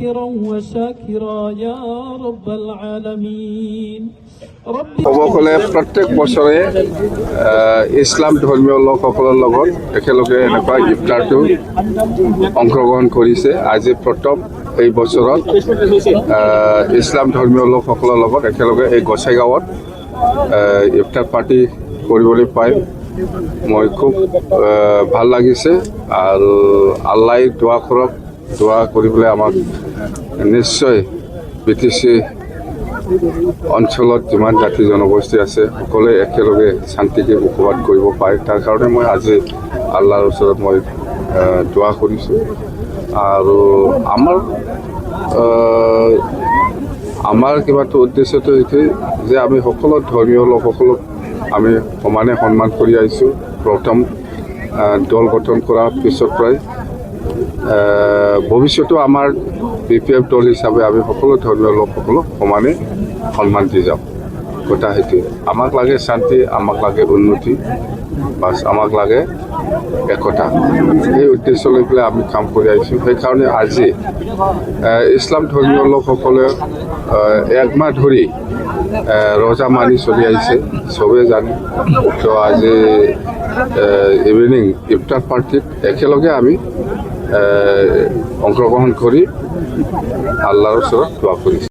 ذاكرا وشاكرا يا رب العالمين সকলে প্ৰত্যেক বছৰে ইছলাম ধৰ্মীয় লোকসকলৰ লগত একেলগে এনেকুৱা ইফতাৰটো অংশগ্ৰহণ কৰিছে। আজি প্ৰথম এই বছৰত ইছলাম ধৰ্মীয় লোকসকলৰ লগত একেলগে এই গোসাইগাঁৱত ইফতাৰ পাৰ্টি কৰিবলৈ পাই মই খুব ভাল লাগিছে। আৰু আল্লাই দোৱা কৰক, দোৱা কৰিবলৈ আমাক নিশ্চয় BTC অঞ্চলত যিমান জাতি জনগোষ্ঠী আছে সকলোৱে একেলগে শান্তিকে বসবাস কৰিব পাৰে। তাৰ কাৰণে মই আজি আল্লাহৰ ওচৰত মই দোৱা কৰিছোঁ। আৰু আমাৰ কিবাটো উদ্দেশ্যটো এইটো যে আমি সকলো ধৰ্মীয় লোকসকলক আমি সমানে সন্মান কৰি আহিছোঁ। প্ৰথম দল গঠন কৰাৰ পিছত প্ৰায় ভৱিষ্যতেও আমাৰ BPF দল হিচাপে আমি সকলো ধৰ্মীয় লোকসকলক সমানে সন্মান দি যাওঁ। কথা সেইটোৱে, আমাক লাগে শান্তি, আমাক লাগে উন্নতি, বাছ আমাক লাগে একতা। সেই উদ্দেশ্য লৈ পেলাই আমি কাম কৰি আহিছোঁ। সেইকাৰণে আজি ইছলাম ধৰ্মীয় লোকসকলে একমাহ ধৰি ৰোজা মানি চলি আহিছে, চবেই জানে। তো আজি ইভিনিং ইফতাৰ পাৰ্টিত একেলগে আমি অংশগ্ৰহণ কৰি আল্লাহৰ ওচৰত দোৱা কৰিছোঁ।